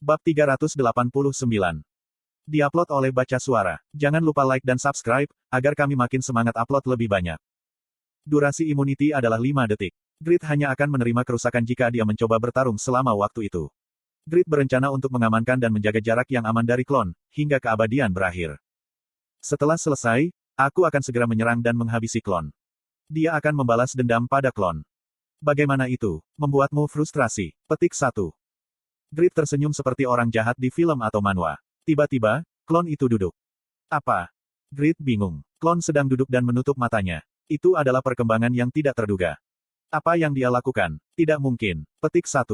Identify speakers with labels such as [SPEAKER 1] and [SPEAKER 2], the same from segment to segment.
[SPEAKER 1] Bab 389. Diupload oleh Baca Suara. Jangan lupa like dan subscribe, agar kami makin semangat upload lebih banyak. Durasi immunity adalah 5 detik. Grid hanya akan menerima kerusakan jika dia mencoba bertarung selama waktu itu. Grid berencana untuk mengamankan dan menjaga jarak yang aman dari klon, hingga keabadian berakhir. Setelah selesai, aku akan segera menyerang dan menghabisi klon. Dia akan membalas dendam pada klon. Bagaimana itu membuatmu frustrasi? Petik 1. Grid tersenyum seperti orang jahat di film atau manhwa. Tiba-tiba, klon itu duduk. Apa? Grid bingung. Klon sedang duduk dan menutup matanya. Itu adalah perkembangan yang tidak terduga. Apa yang dia lakukan? Tidak mungkin. Petik 1.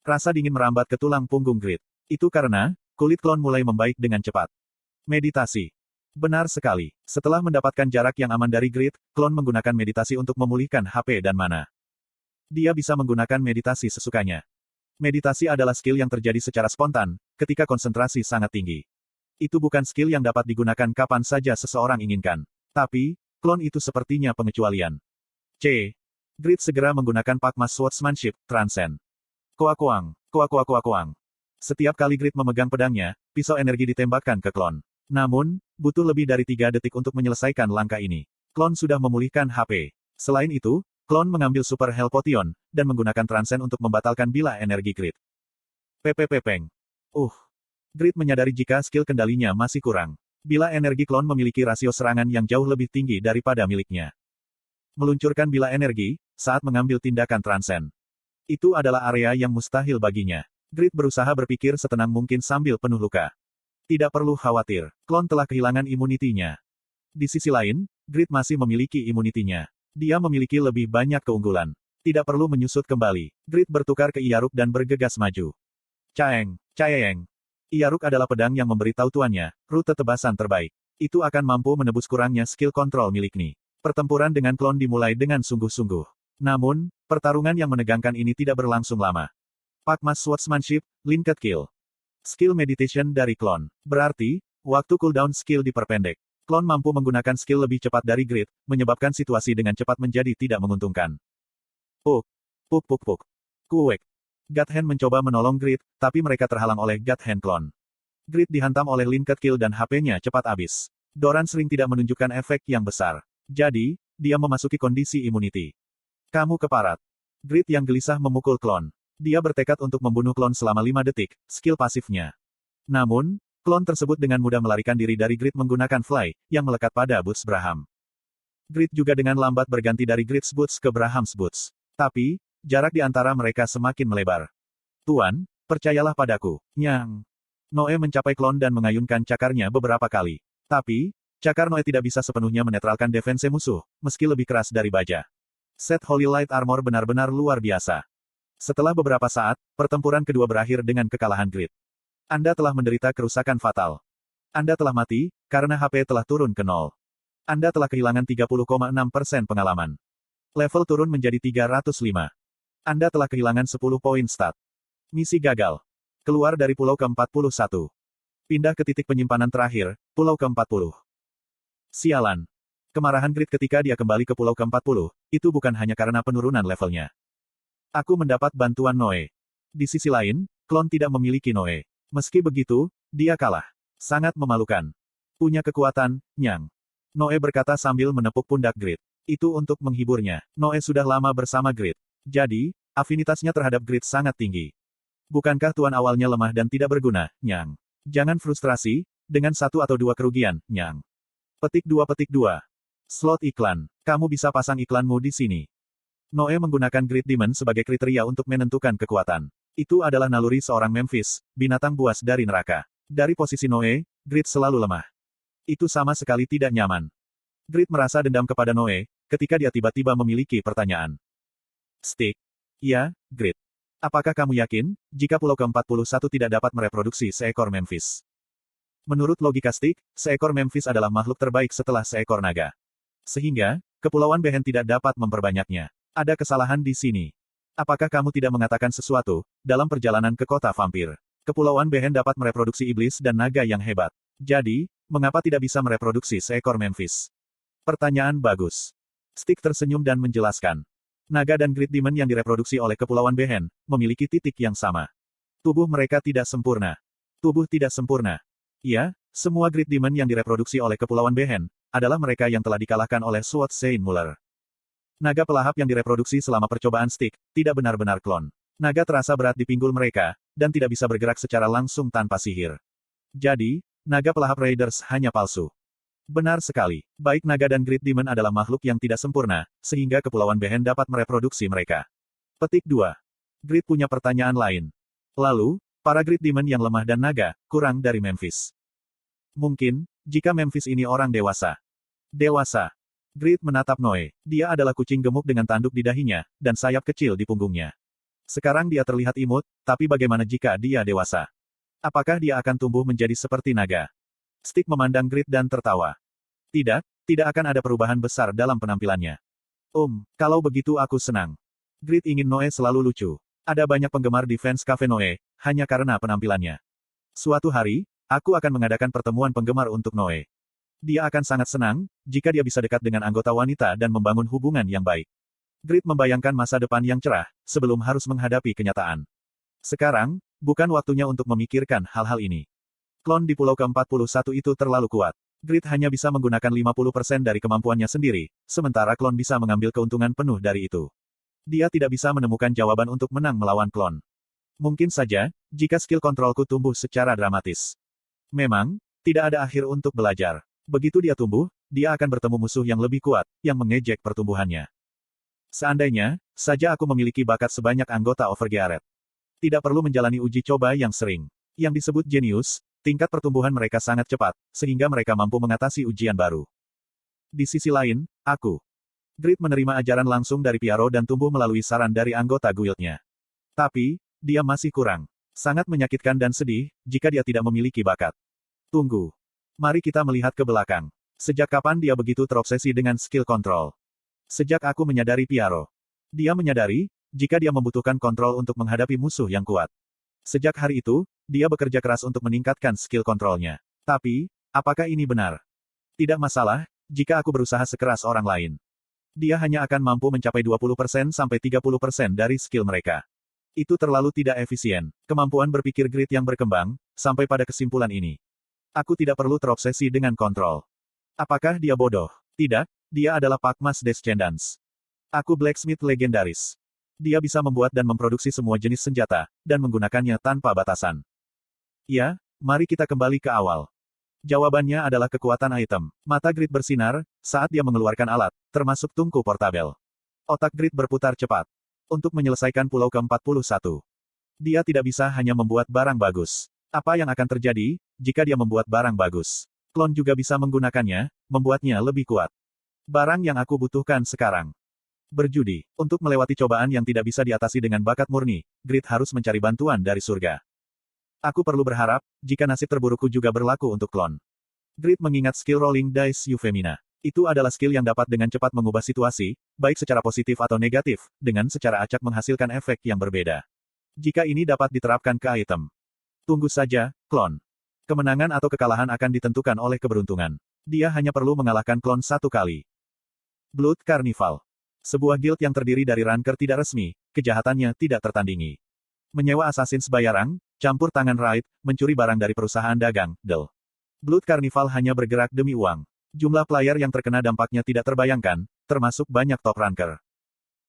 [SPEAKER 1] Rasa dingin merambat ke tulang punggung Grid. Itu karena, kulit klon mulai membaik dengan cepat. Meditasi. Benar sekali. Setelah mendapatkan jarak yang aman dari Grid, klon menggunakan meditasi untuk memulihkan HP dan mana. Dia bisa menggunakan meditasi sesukanya. Meditasi adalah skill yang terjadi secara spontan, ketika konsentrasi sangat tinggi. Itu bukan skill yang dapat digunakan kapan saja seseorang inginkan. Tapi, klon itu sepertinya pengecualian. Grid segera menggunakan Pakmas Swordsmanship, Transcend. Koakoang, koakoang. Setiap kali Grid memegang pedangnya, pisau energi ditembakkan ke klon. Namun, butuh lebih dari 3 detik untuk menyelesaikan langkah ini. Klon sudah memulihkan HP. Selain itu, klon mengambil Super Hell Potion, dan menggunakan Transcend untuk membatalkan bilah energi Grid. Peng. Grid menyadari jika skill kendalinya masih kurang. Bilah energi klon memiliki rasio serangan yang jauh lebih tinggi daripada miliknya. Meluncurkan bilah energi, saat mengambil tindakan Transcend. Itu adalah area yang mustahil baginya. Grid berusaha berpikir setenang mungkin sambil penuh luka. Tidak perlu khawatir, klon telah kehilangan imunitinya. Di sisi lain, Grid masih memiliki imunitinya. Dia memiliki lebih banyak keunggulan. Tidak perlu menyusut kembali. Grid bertukar ke Iyaruk dan bergegas maju. Caeng. Iyaruk adalah pedang yang memberitahu tuannya, rute tebasan terbaik. Itu akan mampu menebus kurangnya skill kontrol milik Ni. Pertempuran dengan klon dimulai dengan sungguh-sungguh. Namun, pertarungan yang menegangkan ini tidak berlangsung lama. Pakmas Swordsmanship, Linked Kill. Skill Meditation dari klon. Berarti, waktu cooldown skill diperpendek. Klon mampu menggunakan skill lebih cepat dari Grid, menyebabkan situasi dengan cepat menjadi tidak menguntungkan. Puk. Kuek. Godhand mencoba menolong Grid, tapi mereka terhalang oleh Godhand klon. Grid dihantam oleh Linked Kill dan HP-nya cepat habis. Doran sering tidak menunjukkan efek yang besar. Jadi, dia memasuki kondisi immunity. Kamu keparat. Grid yang gelisah memukul klon. Dia bertekad untuk membunuh klon selama 5 detik, skill pasifnya. Namun, klon tersebut dengan mudah melarikan diri dari Grid menggunakan Fly, yang melekat pada Boots Braham. Grid juga dengan lambat berganti dari Grid's Boots ke Braham's Boots. Tapi, jarak di antara mereka semakin melebar. Tuan, percayalah padaku. Nyang. Noe mencapai klon dan mengayunkan cakarnya beberapa kali. Tapi, cakar Noe tidak bisa sepenuhnya menetralkan defense musuh, meski lebih keras dari baja. Set Holy Light Armor benar-benar luar biasa. Setelah beberapa saat, pertempuran kedua berakhir dengan kekalahan Grid. Anda telah menderita kerusakan fatal. Anda telah mati, karena HP telah turun ke 0. Anda telah kehilangan 30,6% pengalaman. Level turun menjadi 305. Anda telah kehilangan 10 poin stat. Misi gagal. Keluar dari pulau ke-41. Pindah ke titik penyimpanan terakhir, pulau ke-40. Sialan. Kemarahan Grid ketika dia kembali ke pulau ke-40, itu bukan hanya karena penurunan levelnya. Aku mendapat bantuan Noe. Di sisi lain, klon tidak memiliki Noe. Meski begitu, dia kalah. Sangat memalukan. Punya kekuatan, Nyang. Noe berkata sambil menepuk pundak Grid. Itu untuk menghiburnya. Noe sudah lama bersama Grid. Jadi, afinitasnya terhadap Grid sangat tinggi. Bukankah tuan awalnya lemah dan tidak berguna, Nyang? Jangan frustrasi, dengan 1 atau 2 kerugian, Nyang. Petik 2. Slot iklan. Kamu bisa pasang iklanmu di sini. Noe menggunakan Great Demon sebagai kriteria untuk menentukan kekuatan. Itu adalah naluri seorang Memphis, binatang buas dari neraka. Dari posisi Noe, Grid selalu lemah. Itu sama sekali tidak nyaman. Grid merasa dendam kepada Noe, ketika dia tiba-tiba memiliki pertanyaan. Stick. Ya, Grid. Apakah kamu yakin, jika pulau ke-41 tidak dapat mereproduksi seekor Memphis? Menurut logika Stick, seekor Memphis adalah makhluk terbaik setelah seekor naga. Sehingga, Kepulauan Behen tidak dapat memperbanyaknya. Ada kesalahan di sini. Apakah kamu tidak mengatakan sesuatu, dalam perjalanan ke kota vampir? Kepulauan Behen dapat mereproduksi iblis dan naga yang hebat. Jadi, mengapa tidak bisa mereproduksi seekor Memphis? Pertanyaan bagus. Stick tersenyum dan menjelaskan. Naga dan Great Demon yang direproduksi oleh Kepulauan Behen, memiliki titik yang sama. Tubuh mereka tidak sempurna. Tubuh tidak sempurna. Ya, semua Great Demon yang direproduksi oleh Kepulauan Behen, adalah mereka yang telah dikalahkan oleh Sword Saint Muller. Naga pelahap yang direproduksi selama percobaan stick, tidak benar-benar klon. Naga terasa berat di pinggul mereka, dan tidak bisa bergerak secara langsung tanpa sihir. Jadi, naga pelahap Raiders hanya palsu. Benar sekali. Baik naga dan Great Demon adalah makhluk yang tidak sempurna, sehingga Kepulauan Behen dapat mereproduksi mereka. Petik 2. Great punya pertanyaan lain. Lalu, para Great Demon yang lemah dan naga, kurang dari Memphis. Mungkin, jika Memphis ini orang dewasa. Dewasa. Great menatap Noe. Dia adalah kucing gemuk dengan tanduk di dahinya, dan sayap kecil di punggungnya. Sekarang dia terlihat imut, tapi bagaimana jika dia dewasa? Apakah dia akan tumbuh menjadi seperti naga? Stick memandang Great dan tertawa. Tidak, tidak akan ada perubahan besar dalam penampilannya. Kalau begitu aku senang. Great ingin Noe selalu lucu. Ada banyak penggemar di fans Cafe Noe, hanya karena penampilannya. Suatu hari, aku akan mengadakan pertemuan penggemar untuk Noe. Dia akan sangat senang, jika dia bisa dekat dengan anggota wanita dan membangun hubungan yang baik. Great membayangkan masa depan yang cerah, sebelum harus menghadapi kenyataan. Sekarang, bukan waktunya untuk memikirkan hal-hal ini. Klon di Pulau ke-41 itu terlalu kuat. Great hanya bisa menggunakan 50% dari kemampuannya sendiri, sementara klon bisa mengambil keuntungan penuh dari itu. Dia tidak bisa menemukan jawaban untuk menang melawan klon. Mungkin saja, jika skill kontrolku tumbuh secara dramatis. Memang, tidak ada akhir untuk belajar. Begitu dia tumbuh, dia akan bertemu musuh yang lebih kuat, yang mengejek pertumbuhannya. Seandainya, saja aku memiliki bakat sebanyak anggota Overgeared. Tidak perlu menjalani uji coba yang sering. Yang disebut jenius, tingkat pertumbuhan mereka sangat cepat, sehingga mereka mampu mengatasi ujian baru. Di sisi lain, aku. Great menerima ajaran langsung dari Piaro dan tumbuh melalui saran dari anggota guildnya. Tapi, dia masih kurang. Sangat menyakitkan dan sedih, jika dia tidak memiliki bakat. Tunggu. Mari kita melihat ke belakang. Sejak kapan dia begitu terobsesi dengan skill kontrol? Sejak aku menyadari Piaro. Dia menyadari, jika dia membutuhkan kontrol untuk menghadapi musuh yang kuat. Sejak hari itu, dia bekerja keras untuk meningkatkan skill kontrolnya. Tapi, apakah ini benar? Tidak masalah, jika aku berusaha sekeras orang lain. Dia hanya akan mampu mencapai 20% sampai 30% dari skill mereka. Itu terlalu tidak efisien. Kemampuan berpikir Great yang berkembang, sampai pada kesimpulan ini. Aku tidak perlu terobsesi dengan kontrol. Apakah dia bodoh? Tidak, dia adalah Pakmas Descendants. Aku blacksmith legendaris. Dia bisa membuat dan memproduksi semua jenis senjata, dan menggunakannya tanpa batasan. Ya, mari kita kembali ke awal. Jawabannya adalah kekuatan item. Mata Great bersinar, saat dia mengeluarkan alat, termasuk tungku portabel. Otak Great berputar cepat. Untuk menyelesaikan Pulau ke-41. Dia tidak bisa hanya membuat barang bagus. Apa yang akan terjadi, jika dia membuat barang bagus? Klon juga bisa menggunakannya, membuatnya lebih kuat. Barang yang aku butuhkan sekarang. Berjudi. Untuk melewati cobaan yang tidak bisa diatasi dengan bakat murni, Great harus mencari bantuan dari surga. Aku perlu berharap, jika nasib terburukku juga berlaku untuk klon. Great mengingat skill Rolling Dice Euphemina. Itu adalah skill yang dapat dengan cepat mengubah situasi, baik secara positif atau negatif, dengan secara acak menghasilkan efek yang berbeda. Jika ini dapat diterapkan ke item. Tunggu saja, klon. Kemenangan atau kekalahan akan ditentukan oleh keberuntungan. Dia hanya perlu mengalahkan klon satu kali. Blood Carnival. Sebuah guild yang terdiri dari ranker tidak resmi, kejahatannya tidak tertandingi. Menyewa assassins bayarang, campur tangan raid, mencuri barang dari perusahaan dagang, Del. Blood Carnival hanya bergerak demi uang. Jumlah player yang terkena dampaknya tidak terbayangkan, termasuk banyak top ranker.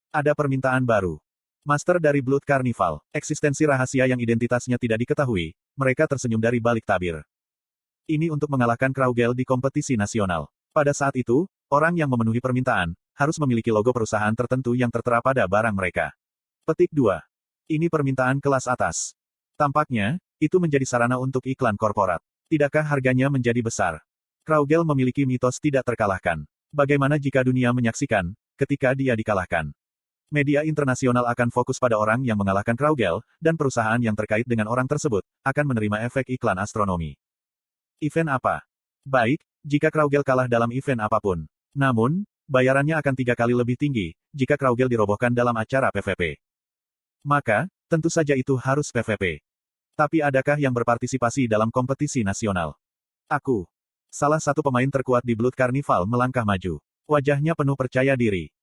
[SPEAKER 1] Ada permintaan baru. Master dari Blood Carnival, eksistensi rahasia yang identitasnya tidak diketahui, mereka tersenyum dari balik tabir. Ini untuk mengalahkan Kraugel di kompetisi nasional. Pada saat itu, orang yang memenuhi permintaan, harus memiliki logo perusahaan tertentu yang tertera pada barang mereka. Petik 2. Ini permintaan kelas atas. Tampaknya, itu menjadi sarana untuk iklan korporat. Tidakkah harganya menjadi besar? Kraugel memiliki mitos tidak terkalahkan. Bagaimana jika dunia menyaksikan, ketika dia dikalahkan? Media internasional akan fokus pada orang yang mengalahkan Kraugel, dan perusahaan yang terkait dengan orang tersebut, akan menerima efek iklan astronomi. Event apa? Baik, jika Kraugel kalah dalam event apapun. Namun, bayarannya akan 3 kali lebih tinggi, jika Kraugel dirobohkan dalam acara PvP. Maka, tentu saja itu harus PvP. Tapi adakah yang berpartisipasi dalam kompetisi nasional? Aku. Salah satu pemain terkuat di Blood Carnival melangkah maju. Wajahnya penuh percaya diri.